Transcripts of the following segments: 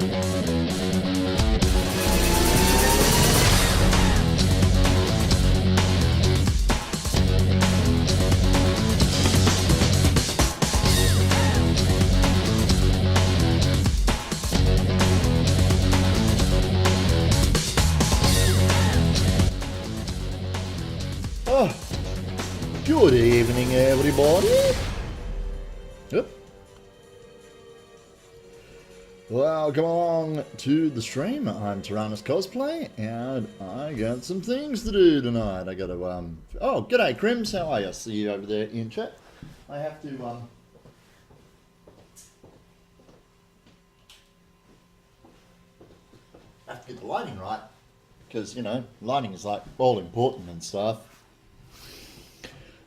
Oh, good evening, everybody. Yep. Welcome along to the stream. I'm Tyrannus Cosplay, and I got some things to do tonight. I got to, oh, g'day, Crims. How are you? See you over there in chat. I have to, get the lighting right, because, you know, lighting is, like, all important and stuff.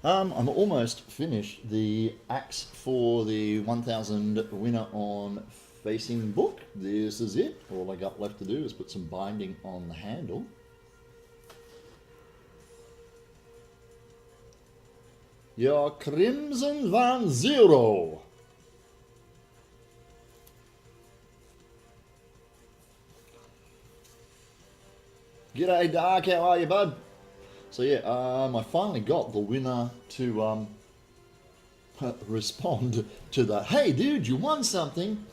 I'm almost finished the axe for the 1000 winner on facing book. This is it. All I got left to do is put some binding on the handle. Your Crimson Van Zero. G'day Dark, how are you, bud? So yeah, I finally got the winner to respond to the, hey dude, you won something.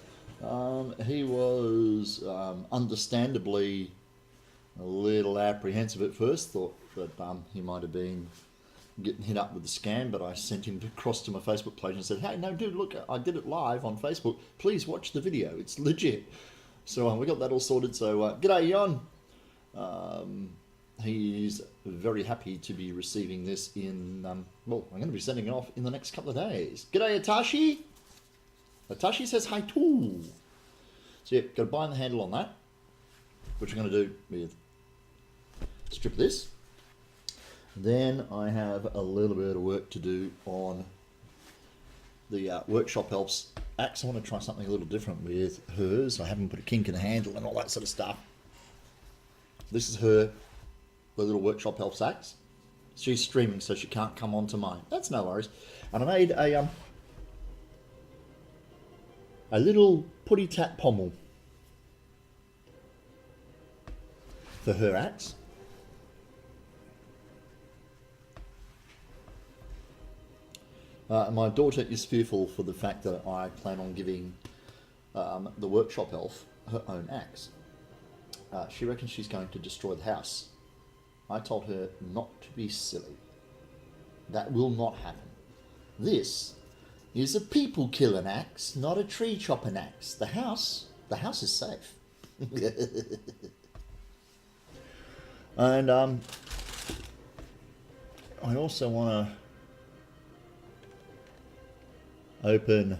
He was understandably a little apprehensive at first, thought that he might have been getting hit up with a scam, but I sent him across to my Facebook page and said, hey, no dude, look, I did it live on Facebook. Please watch the video, it's legit. So we got that all sorted, so g'day Jon. He's very happy to be receiving this in, well, I'm going to be sending it off in the next couple of days. G'day, Atashi. Atashi says hi too. So yeah, got to bind the handle on that, which I'm going to do with a strip of this. Then I have a little bit of work to do on the Workshop Elves axe. I want to try something a little different with hers. I haven't put a kink in the handle and all that sort of stuff. This is her, the little Workshop Elves axe. She's streaming, so she can't come onto mine. That's no worries. And I made a little putty tat pommel for her axe. My daughter is fearful for the fact that I plan on giving the Workshop Elf her own axe. She reckons she's going to destroy the house. I told her not to be silly. That will not happen. This is a people killing axe, not a tree chopping axe. The house is safe. And I also want to open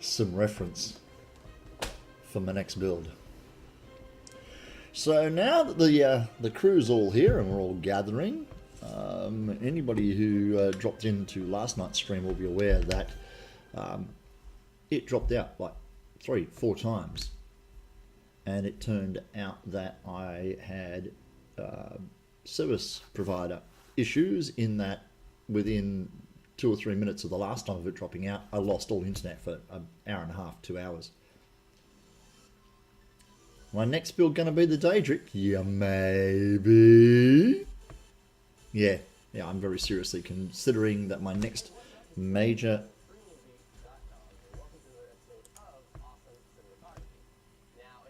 some reference for my next build. So now that the crew's all here and we're all gathering, anybody who dropped into last night's stream will be aware that it dropped out like 3-4 times, and it turned out that I had service provider issues in that within 2 or 3 minutes of the last time of it dropping out, I lost all internet for an hour and a half, 2 hours. My next build gonna be the Daedric? Yeah, maybe. Yeah, I'm very seriously considering that my next major...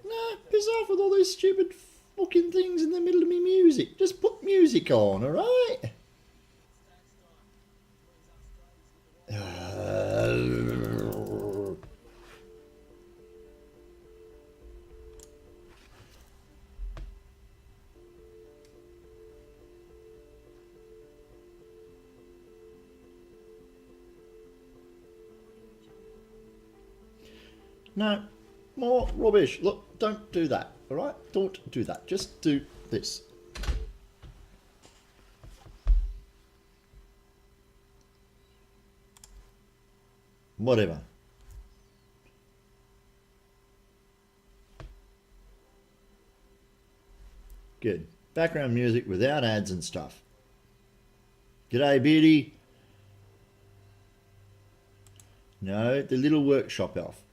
Nah, piss off with all these stupid fucking things in the middle of me music. Just put music on, alright? No, more rubbish. Look, don't do that, alright? Don't do that. Just do this. Whatever. Good. Background music without ads and stuff. G'day, Beardy. No, the little workshop elf.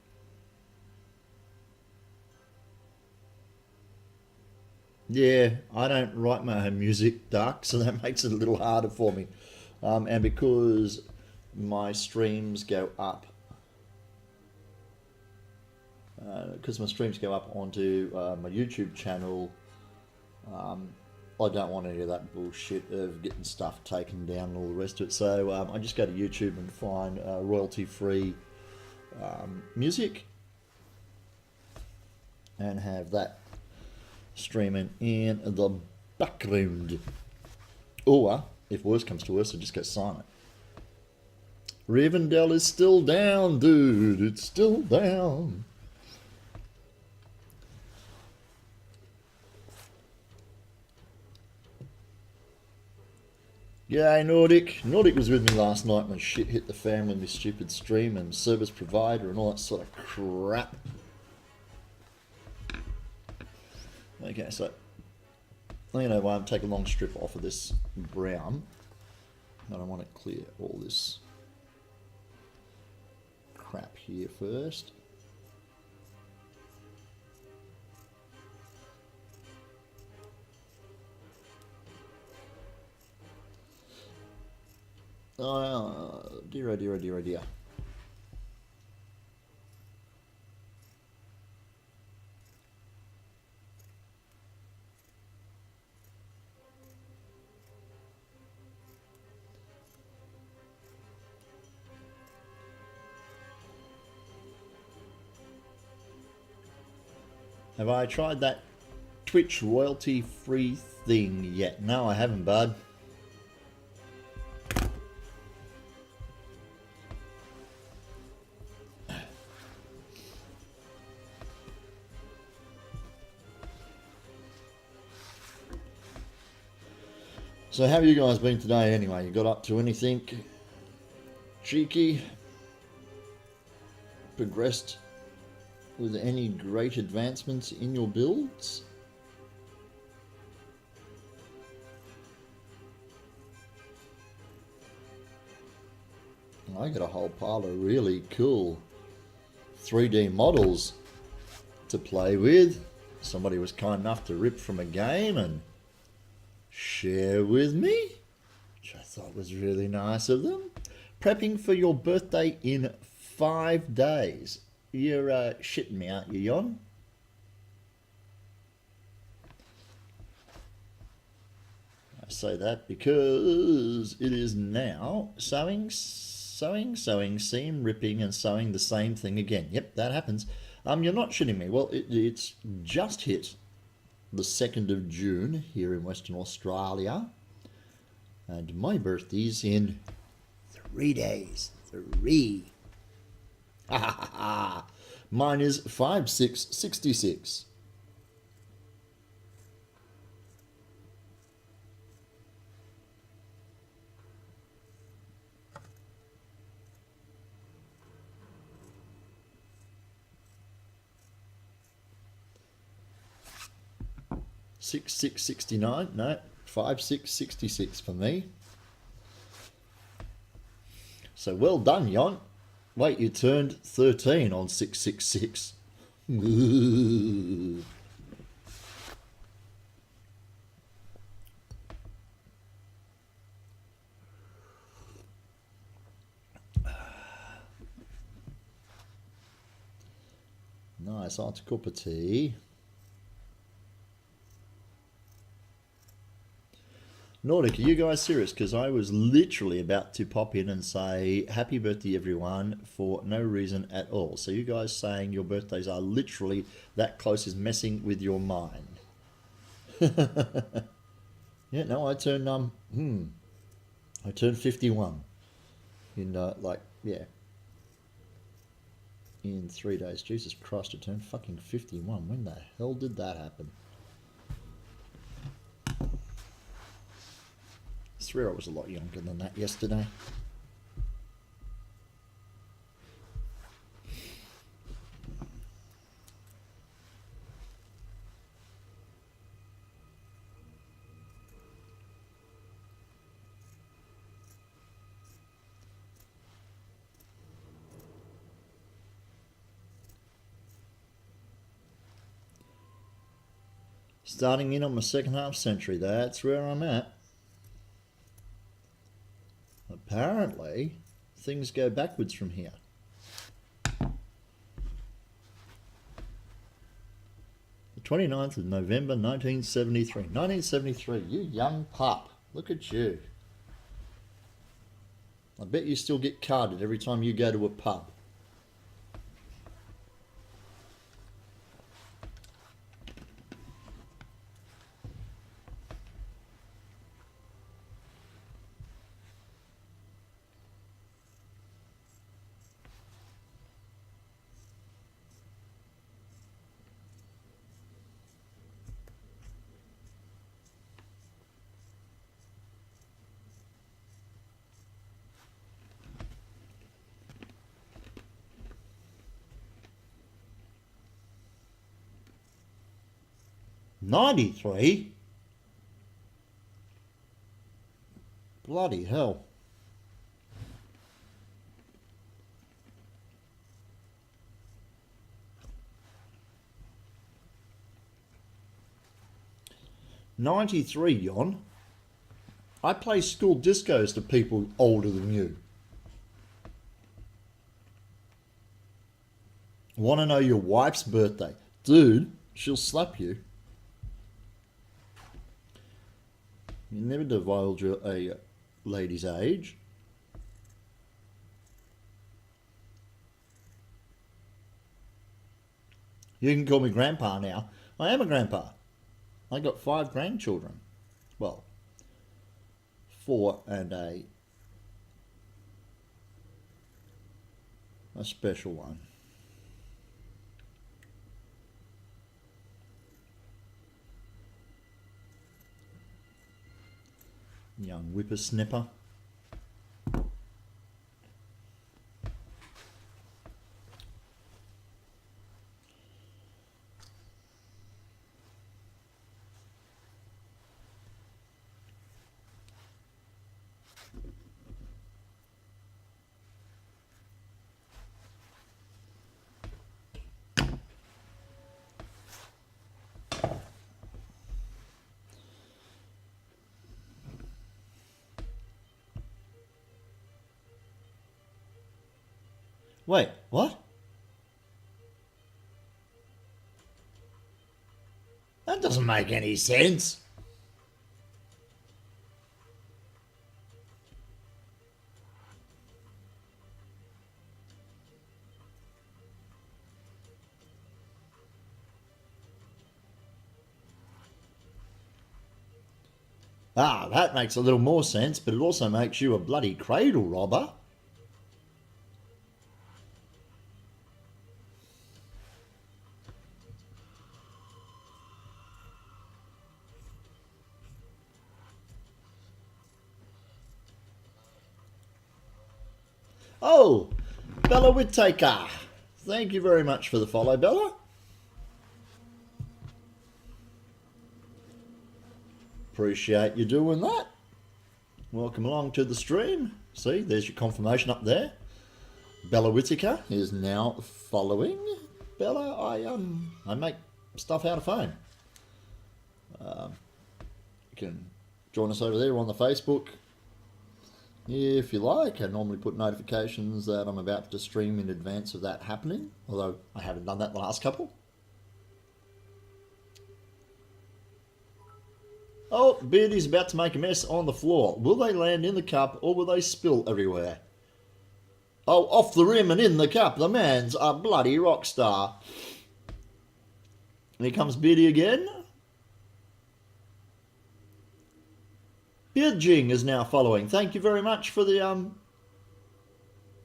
Yeah, I don't write my own music, Dark, so that makes it a little harder for me. And because my streams go up, onto my YouTube channel, I don't want any of that bullshit of getting stuff taken down and all the rest of it. So I just go to YouTube and find royalty-free music and have that streaming in the background. Or, if worse comes to worse, I just go silent. Rivendell is still down, dude. It's still down. Yeah, Nordic. Nordic was with me last night when shit hit the fan with my stupid stream and service provider and all that sort of crap. Okay, so I'm going to take a long strip off of this brown. And I want to clear all this crap here first. Dear, oh dear, oh dear, oh dear. Have I tried that Twitch royalty free thing yet? No, I haven't, bud. So how have you guys been today anyway? You got up to anything cheeky? Progressed with any great advancements in your builds? I got a whole pile of really cool 3D models to play with. Somebody was kind enough to rip from a game and share with me, which I thought was really nice of them. Prepping for your birthday in 5 days. You're shitting me, aren't you, Jon? I say that because it is now sewing, seam, ripping, and sewing the same thing again. Yep, that happens. You're not shitting me. Well, it's just hit the 2nd of June here in Western Australia. And my birthday's in 3 days. 3. Ha ha ha ha. Mine is 5/6/66. Six 669. No, 5/6/66 for me. So well done, Jon. Wait, you turned 13 on 666. Nice, on to cup of tea. Nordic, are you guys serious? Because I was literally about to pop in and say happy birthday everyone for no reason at all. So you guys saying your birthdays are literally that close is messing with your mind. Yeah, no, I turned I turned 51 in in 3 days. Jesus Christ, I turned fucking 51. When the hell did that happen? I swear I was a lot younger than that yesterday. Starting in on my second half century, that's where I'm at. Apparently, things go backwards from here. The 29th of November 1973. 1973, you young pup. Look at you. I bet you still get carded every time you go to a pub. '93? Bloody hell. '93, Yon. I play school discos to people older than you. Want to know your wife's birthday? Dude, she'll slap you. You never divulge a lady's age. You can call me grandpa now. I am a grandpa. I got 5 grandchildren. Well, 4 and a special one. Young whippersnapper. Wait, what? That doesn't make any sense. Ah, that makes a little more sense, but it also makes you a bloody cradle robber. Oh, Bella Whittaker. Thank you very much for the follow, Bella. Appreciate you doing that. Welcome along to the stream. See, there's your confirmation up there. Bella Whittaker is now following. Bella, I make stuff out of phone. You can join us over there on the Facebook if you like. I normally put notifications that I'm about to stream in advance of that happening, although I haven't done that the last couple. Oh, Beardy's about to make a mess on the floor. Will they land in the cup or will they spill everywhere? Oh, off the rim and in the cup. The man's a bloody rock star. And here comes Beardy again. Beardjing is now following. Thank you very much for the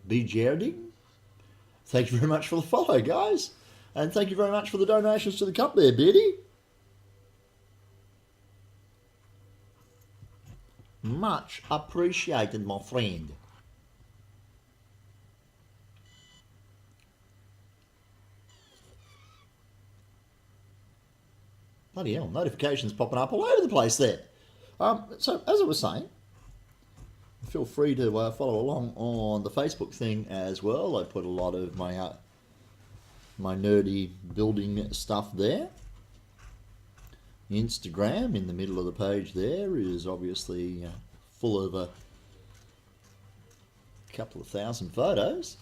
Bearding. Thank you very much for the follow, guys. And thank you very much for the donations to the cup there, Beardy. Much appreciated, my friend. Bloody hell, notifications popping up all over the place there. So, as I was saying, feel free to follow along on the Facebook thing as well. I put a lot of my my nerdy building stuff there. Instagram in the middle of the page there is obviously full of a couple of thousand photos.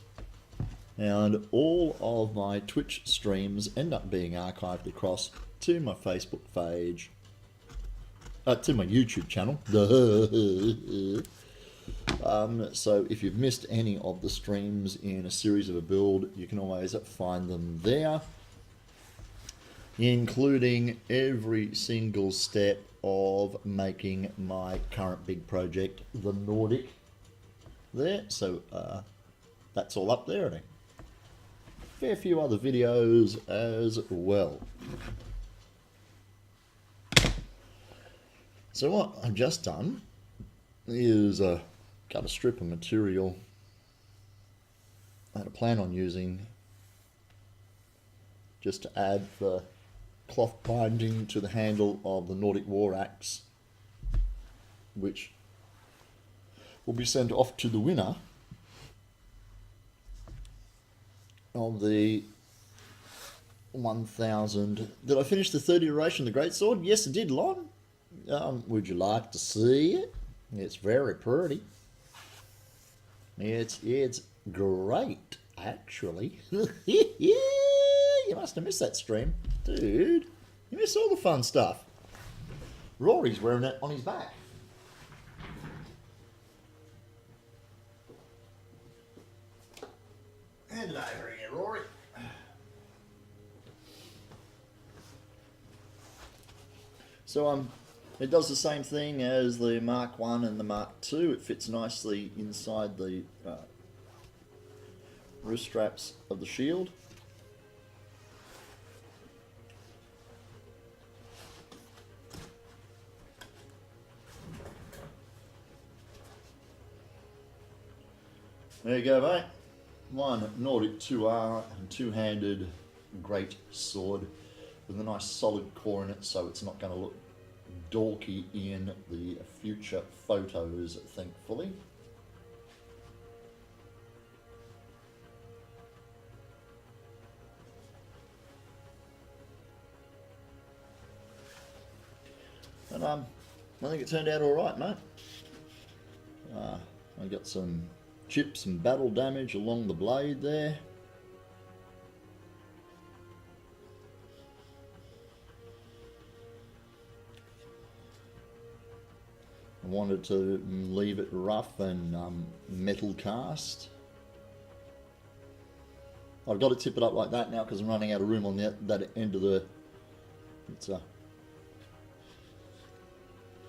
And all of my Twitch streams end up being archived across to my Facebook page, to my YouTube channel. So if you've missed any of the streams in a series of a build, you can always find them there, including every single step of making my current big project, the Nordic, there. So that's all up there, and a fair few other videos as well. So what I've just done is cut a strip of material I had a plan on using just to add the cloth binding to the handle of the Nordic War Axe, which will be sent off to the winner of the 1000. Did I finish the third iteration of the Greatsword? Yes, I did, Lon. Would you like to see it? It's very pretty. It's great, actually. You must have missed that stream. Dude, you missed all the fun stuff. Rory's wearing it on his back. Hand it over here, Rory. So it does the same thing as the Mark 1 and the Mark 2. It fits nicely inside the wrist straps of the shield. There you go, mate. One Nordic 2R and two-handed great sword with a nice solid core in it, so it's not going to look dorky in the future photos, thankfully. And I think it turned out all right, mate. I got some chips and battle damage along the blade there. I wanted to leave it rough and metal cast. I've got to tip it up like that now because I'm running out of room on that end of the...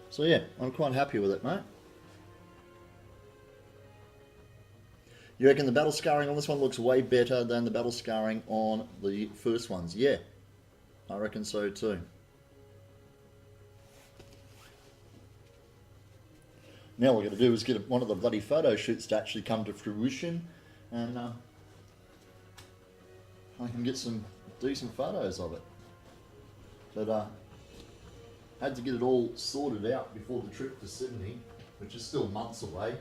So yeah, I'm quite happy with it, mate. You reckon the battle scarring on this one looks way better than the battle scarring on the first ones? Yeah, I reckon so too. Now what we're going to do is get one of the bloody photo shoots to actually come to fruition, and I can get some decent photos of it. But had to get it all sorted out before the trip to Sydney, which is still months away.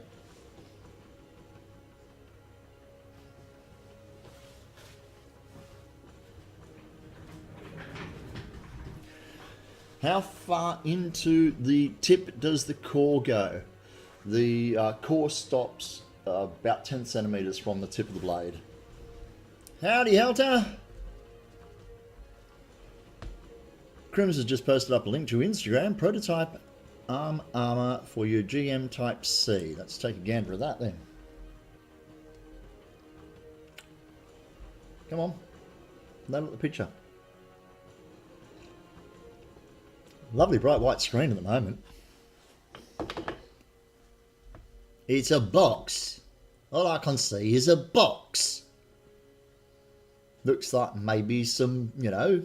How far into the tip does the core go? The core stops about 10 centimeters from the tip of the blade. Howdy, Helter! Crims has just posted up a link to Instagram, prototype arm armor for your GM Type C. Let's take a gander at that then. Come on, load up the picture. Lovely bright white screen at the moment. It's a box. All I can see is a box. Looks like maybe some, you know,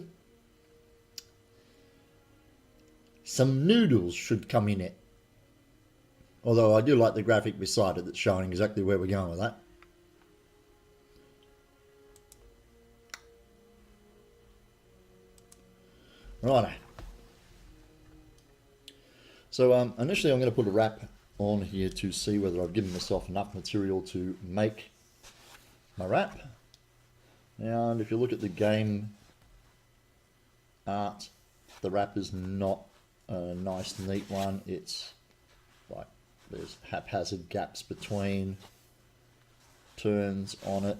some noodles should come in it. Although I do like the graphic beside it that's showing exactly where we're going with that. Righto. So initially I'm going to put a wrap on here to see whether I've given myself enough material to make my wrap. And if you look at the game art The wrapper's not a nice, neat one. It's like there's haphazard gaps between turns on it.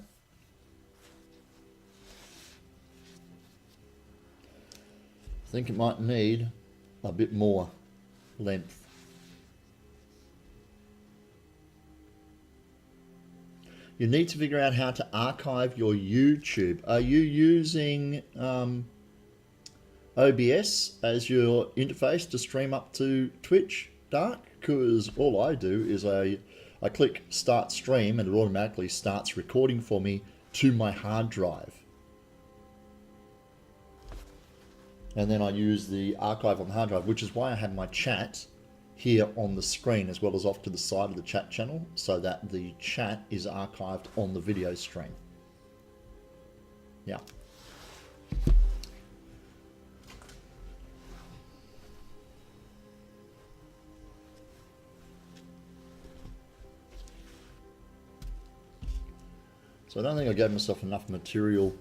I think it might need a bit more length. You need to figure out how to archive your YouTube. Are you using OBS as your interface to stream up to Twitch, Dark? Because all I do is I click start stream and it automatically starts recording for me to my hard drive. And then I use the archive on the hard drive, which is why I have my chat here on the screen as well as off to the side of the chat channel, so that the chat is archived on the video stream. Yeah. So I don't think I gave myself enough material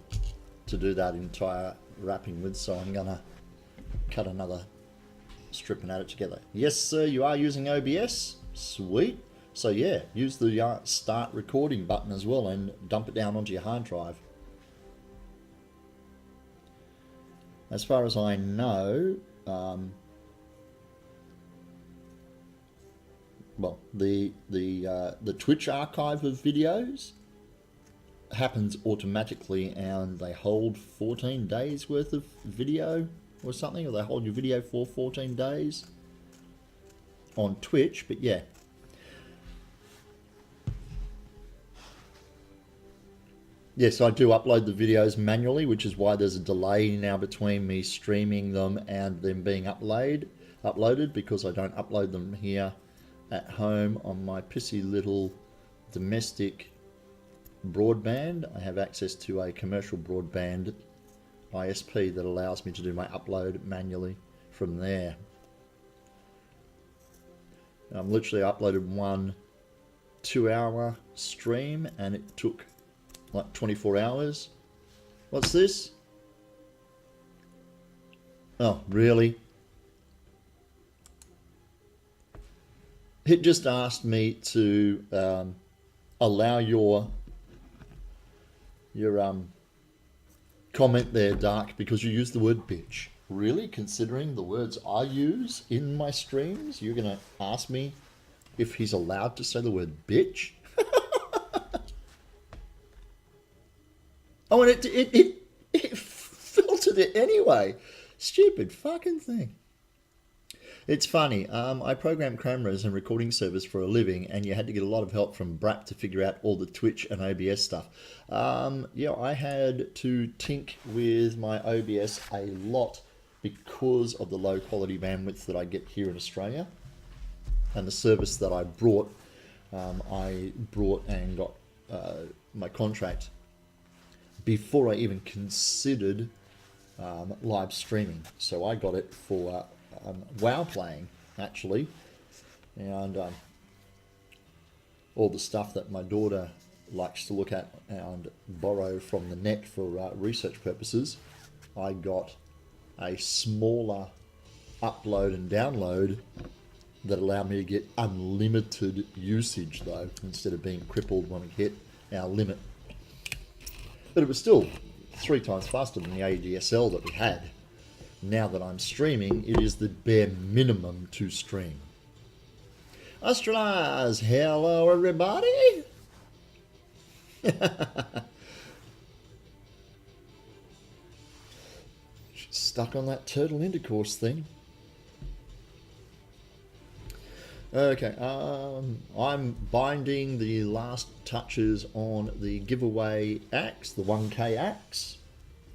to do that entire wrapping with, so I'm gonna cut another strip and add it together. Yes sir, you are using OBS? Sweet. So yeah, use the start recording button as well and dump it down onto your hard drive. As far as I know, well, the Twitch archive of videos happens automatically, and they hold 14 days worth of video or something, or they hold your video for 14 days on Twitch. But yeah, yes, I do upload the videos manually, which is why there's a delay now between me streaming them and them being uploaded, because I don't upload them here at home on my pissy little domestic broadband. I have access to a commercial broadband ISP that allows me to do my upload manually from there. Literally uploaded one 2-hour stream and it took like 24 hours. What's this? Oh, really? It just asked me to allow your comment there, Dark, because you used the word bitch. Really? Considering the words I use in my streams, you're going to ask me if he's allowed to say the word bitch? Oh, and it filtered it anyway. Stupid fucking thing. It's funny. I program cameras and recording servers for a living, and you had to get a lot of help from Brap to figure out all the Twitch and OBS stuff. Yeah, I had to tink with my OBS a lot because of the low quality bandwidth that I get here in Australia, and the service that I brought and got my contract before I even considered live streaming. So I got it for WoW playing, actually, and all the stuff that my daughter likes to look at and borrow from the net for research purposes. I got a smaller upload and download that allowed me to get unlimited usage, though, instead of being crippled when we hit our limit. But it was still 3 times faster than the ADSL that we had. Now that I'm streaming, it is the bare minimum to stream. Astralaz, hello everybody! She's stuck on that turtle intercourse thing. Okay, I'm binding the last touches on the giveaway axe, the 1K axe.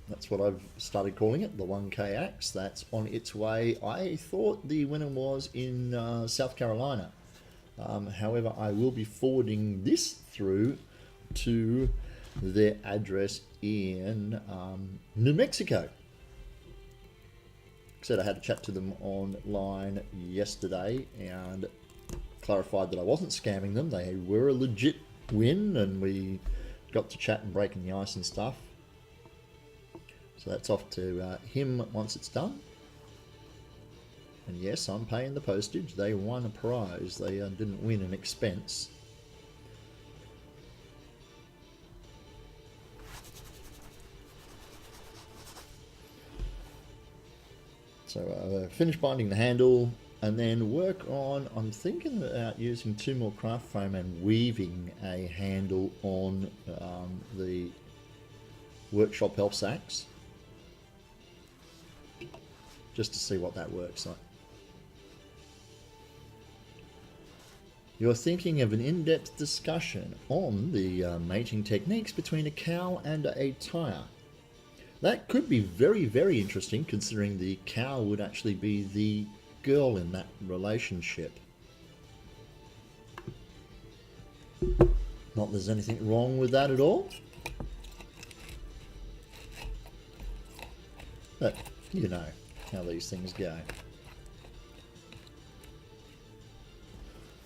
That's what I've started calling it, the 1K axe. That's on its way. I thought the winner was in South Carolina. However, I will be forwarding this through to their address in New Mexico. Said I had a chat to them online yesterday and clarified that I wasn't scamming them. They were a legit win, and we got to chat and breaking the ice and stuff. So that's off to him once it's done. And yes, I'm paying the postage. They won a prize. They didn't win an expense. So finish binding the handle and then work on, I'm thinking about using 2 more craft foam and weaving a handle on the workshop help sacks. Just to see what that works like. You're thinking of an in-depth discussion on the mating techniques between a cow and a tyre. That could be very, very interesting, considering the cow would actually be the girl in that relationship. Not there's anything wrong with that at all. But, you know how these things go.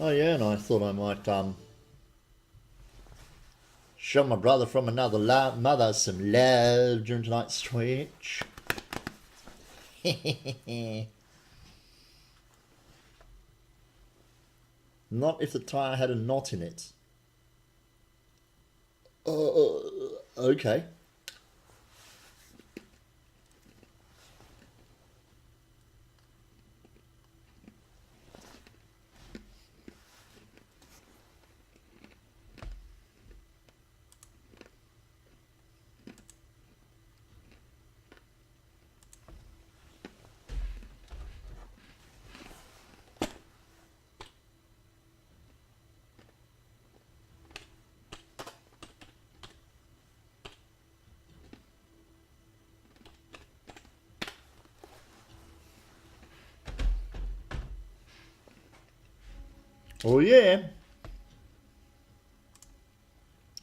Oh yeah, and I thought I might show my brother from another mother some love during tonight's Twitch. Not if the tyre had a knot in it. Okay. Oh yeah.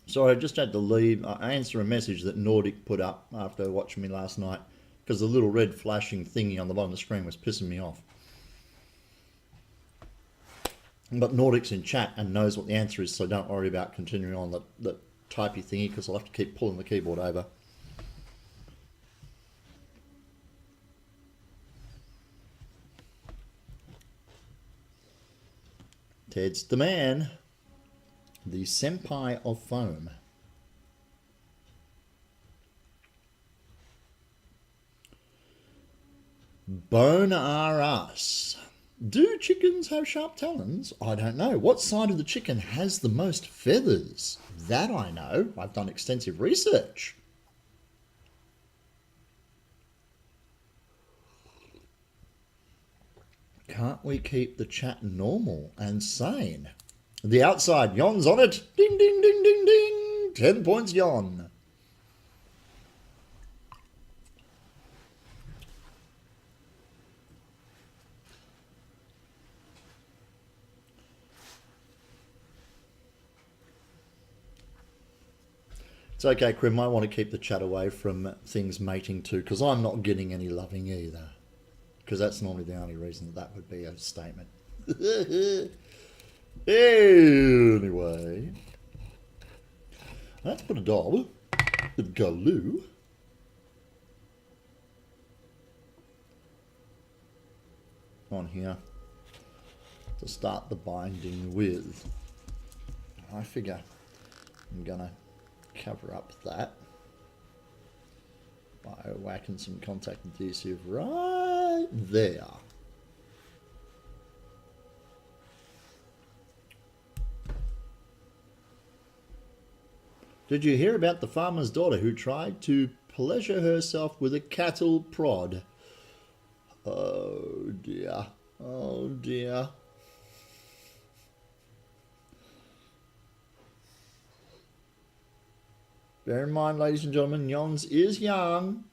Sorry, I just had to leave. I answer a message that Nordic put up after watching me last night because the little red flashing thingy on the bottom of the screen was pissing me off. But Nordic's in chat and knows what the answer is, so don't worry about continuing on the typey thingy because I'll have to keep pulling the keyboard over. Ted's the man. The senpai of foam. Bone are us. Do chickens have sharp talons? I don't know. What side of the chicken has the most feathers? That I know. I've done extensive research. Can't we keep the chat normal and sane? The outside, Yon's on it. Ding, ding, ding, ding, ding. 10 points, Yon. It's okay, Crim. I want to keep the chat away from things mating too, because I'm not getting any loving either. Because that's normally the only reason that would be a statement. Anyway, let's put a doll with Galoo on here to start the binding with. I figure I'm gonna cover up that by whacking some contact adhesive right there. Did you hear about the farmer's daughter who tried to pleasure herself with a cattle prod? Oh dear. Oh dear. Bear in mind, ladies and gentlemen, Yons is young.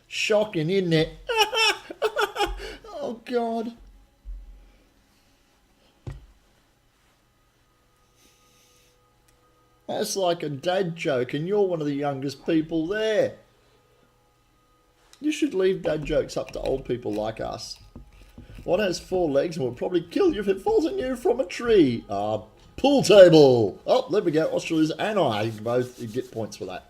Shocking, isn't it? Oh God. That's like a dad joke, and you're one of the youngest people there. You should leave dad jokes up to old people like us. One has 4 legs and will probably kill you if it falls on you from a tree. Pool table. Oh, there we go. Australia's and I both get points for that.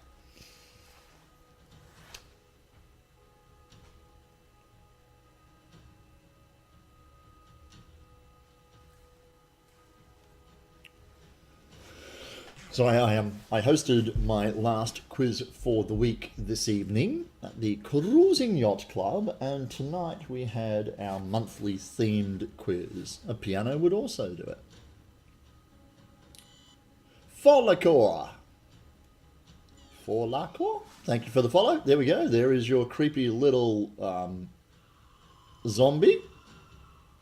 So I hosted my last quiz for the week this evening at the Cruising Yacht Club, and tonight we had our monthly themed quiz. A piano would also do it. Folacor. Folacor? Thank you for the follow. There we go. There is your creepy little zombie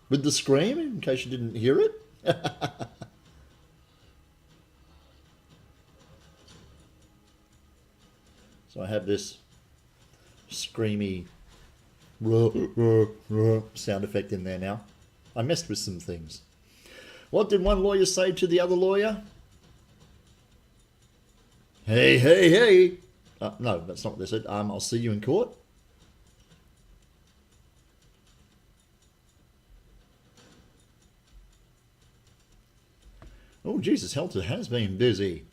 with the scream, in case you didn't hear it. So I have this screamy sound effect in there now. I messed with some things. What did one lawyer say to the other lawyer? Hey, hey, hey. No, that's not what they said. I'll see you in court. Oh, Jesus, Helter has been busy.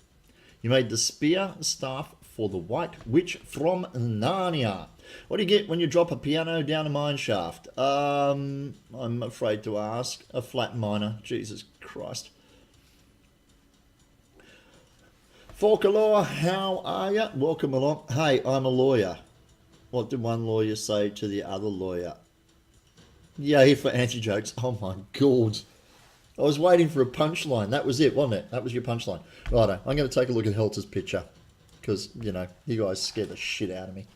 You made the spear staff for the White Witch from Narnia. What do you get when you drop a piano down a mine shaft? I'm afraid to ask. A flat miner. Jesus Christ. Forkalore, how are you? Welcome along. Hey, I'm a lawyer. What did one lawyer say to the other lawyer? Yay for anti-jokes. Oh my God. I was waiting for a punchline. That was it, wasn't it? That was your punchline. Righto, I'm going to take a look at Helter's picture. Because, you know, you guys scare the shit out of me.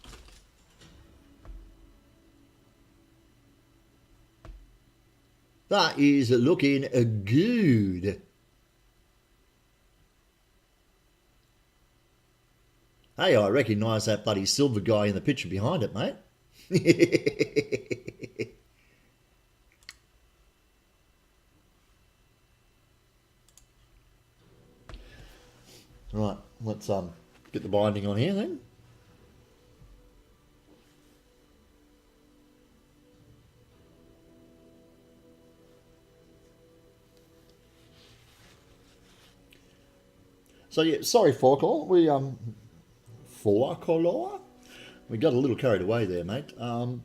That is looking good. Hey, I recognise that bloody silver guy in the picture behind it, mate. Right, let's get the binding on here then. So yeah, sorry Forkall, Forkall? We got a little carried away there, mate. I'm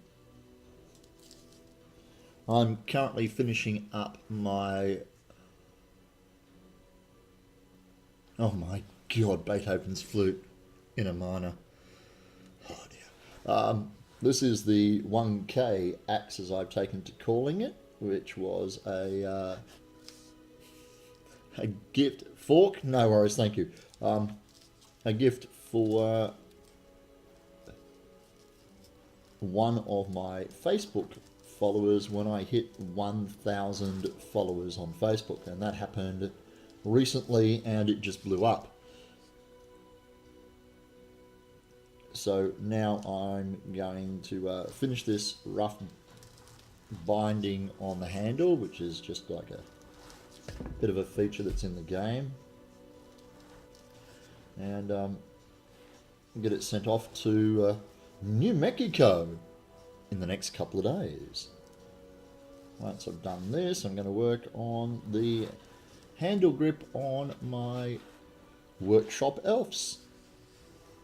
currently finishing up my... Oh my God, Beethoven's flute in a minor. Oh dear. This is the 1K axe as I've taken to calling it, which was a gift. Fork? No worries, thank you. A gift for one of my Facebook followers when I hit 1,000 followers on Facebook, and that happened recently and it just blew up. So now I'm going to finish this rough binding on the handle, which is just like a bit of a feature that's in the game, and get it sent off to New Mexico in the next couple of days. Right, so I've done this. I'm going to work on the handle grip on my Workshop Elves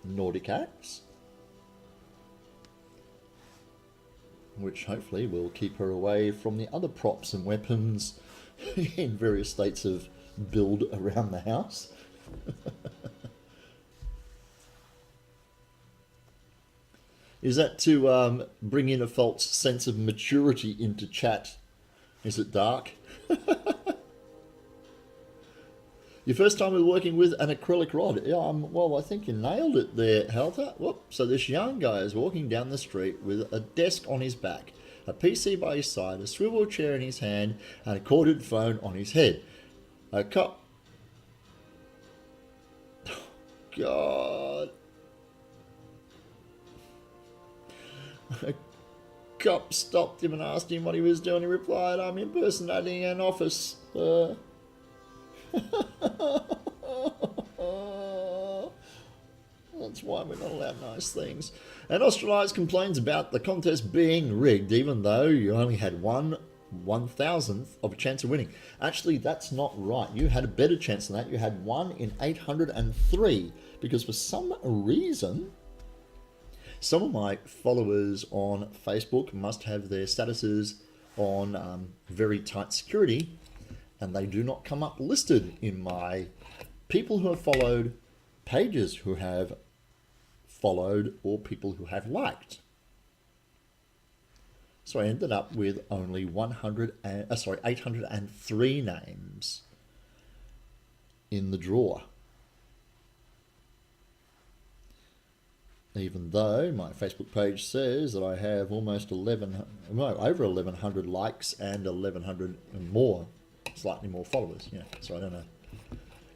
Nordic axe, which hopefully will keep her away from the other props and weapons in various states of build around the house. Is that to bring in a false sense of maturity into chat? Is it dark? Your first time with working with an acrylic rod. Yeah, well, I think you nailed it there, Helter. Whoop. So this young guy is walking down the street with a desk on his back, a PC by his side, a swivel chair in his hand, and a corded phone on his head. A cop... Oh, God. A cop stopped him and asked him what he was doing. He replied, "I'm impersonating an office." That's why we're not allowed nice things. And Australize complains about the contest being rigged, even though you only had 1/1000th of a chance of winning. Actually, that's not right. You had a better chance than that. You had 1 in 803, because for some reason, some of my followers on Facebook must have their statuses on very tight security, and they do not come up listed in my people who have followed, pages who have followed, or people who have liked. So I ended up with only 803 names in the draw. Even though my Facebook page says that I have almost over 1,100 likes and 1,100 and more, slightly more followers. Yeah, so I don't know.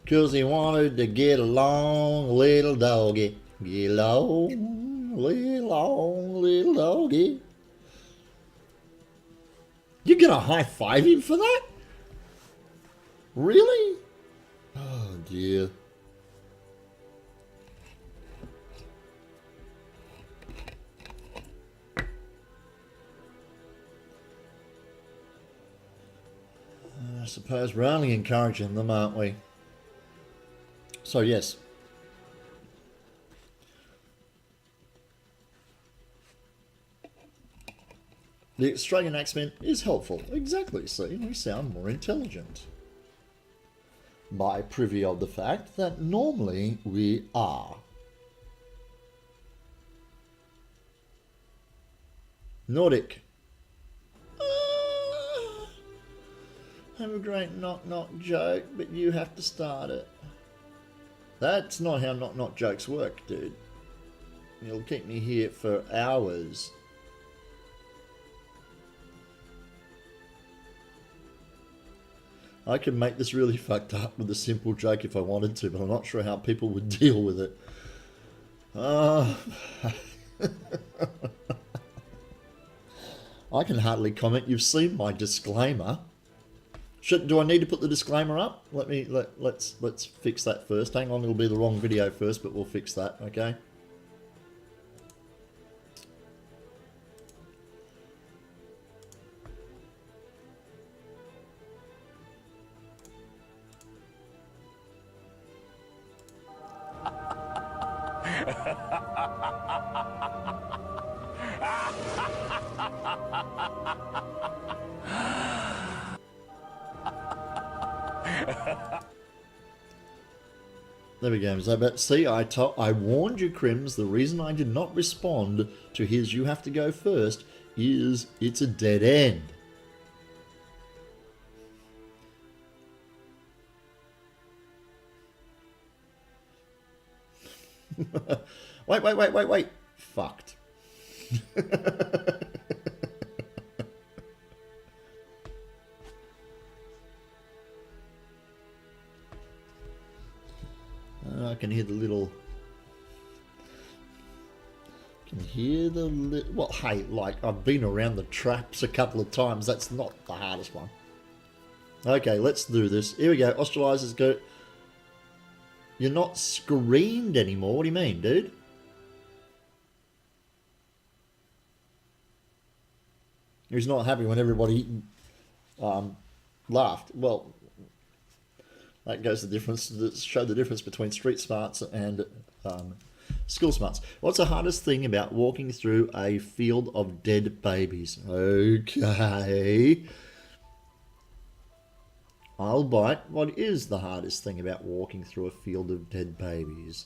Because he wanted to get along, little doggy. Get along, little doggy. You're going to high-five him for that? Really? Oh, dear. I suppose we're only encouraging them, aren't we? So, yes. The Australian accent is helpful. Exactly, see, we sound more intelligent. By privy of the fact that normally we are. Nordic. Have a great knock-knock joke, but you have to start it. That's not how knock-knock jokes work, dude. You'll keep me here for hours. I could make this really fucked up with a simple joke if I wanted to, but I'm not sure how people would deal with it. I can hardly comment. You've seen my disclaimer. Do I need to put the disclaimer up? Let's fix that first. Hang on, it'll be the wrong video first, but we'll fix that, okay? There we go. So, but see, I warned you, Crims. The reason I did not respond to his "you have to go first" is it's a dead end. Wait. Fucked. I can hear the little... Well, hey, like, I've been around the traps a couple of times. That's not the hardest one. Okay, let's do this. Here we go. Australizers go... You're not screened anymore. What do you mean, dude? He's not happy when everybody laughed. Well... That goes the difference, show the difference between street smarts and school smarts. What's the hardest thing about walking through a field of dead babies? Okay. I'll bite. What is the hardest thing about walking through a field of dead babies?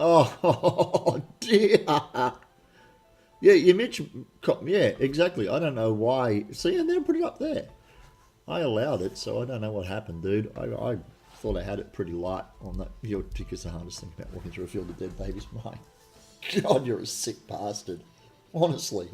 Oh, dear. Yeah, you mentioned... Yeah, exactly. I don't know why. See, and then put it up there. I allowed it, so I don't know what happened, dude. I thought I had it pretty light on that. Your tick is the hardest thing about walking through a field of dead babies. My God, you're a sick bastard. Honestly.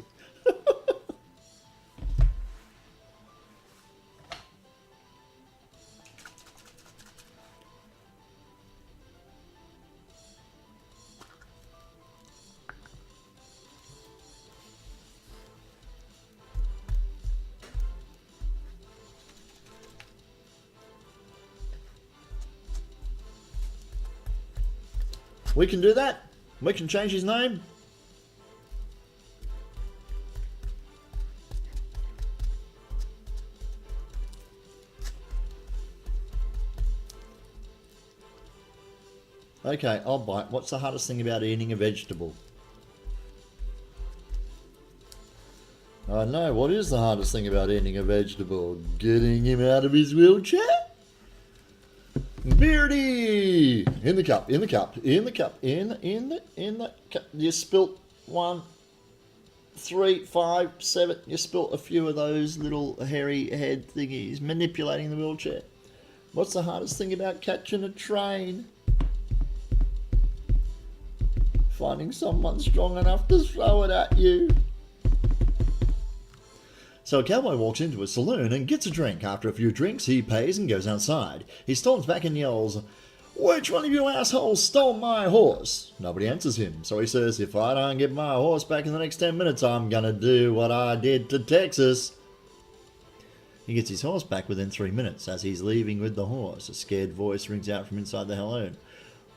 We can do that. We can change his name. Okay, I'll bite. What's the hardest thing about eating a vegetable? I know. What is the hardest thing about eating a vegetable? Getting him out of his wheelchair? Beardy! In the cup, in the cup, in the cup, in the cup. You spilt 1, 3, 5, 7. You spilt a few of those little hairy head thingies manipulating the wheelchair. What's the hardest thing about catching a train? Finding someone strong enough to throw it at you. So a cowboy walks into a saloon and gets a drink. After a few drinks, he pays and goes outside. He storms back and yells, "Which one of you assholes stole my horse?" Nobody answers him, so he says, "If I don't get my horse back in the next 10 minutes, I'm gonna do what I did to Texas." He gets his horse back within 3 minutes. As he's leaving with the horse, a scared voice rings out from inside the saloon.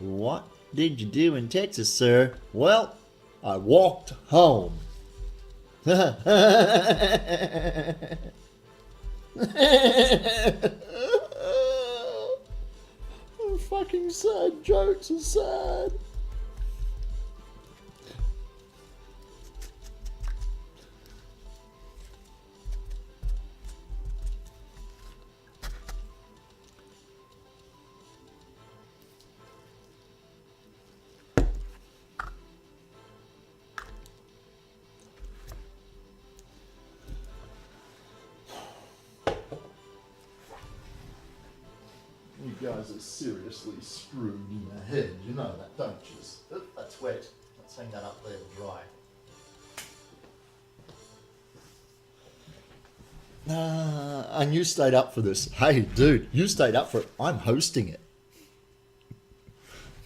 "What did you do in Texas, sir?" "Well, I walked home." Fucking sad jokes are sad. You guys are seriously screwed in the head, you know that, don't you? Oop, that's wet. Let's hang that up there to dry. And you stayed up for this. Hey, dude, you stayed up for it. I'm hosting it.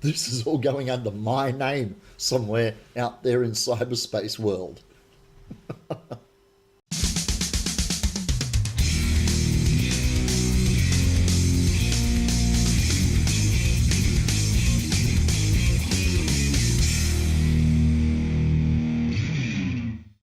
This is all going under my name somewhere out there in cyberspace world.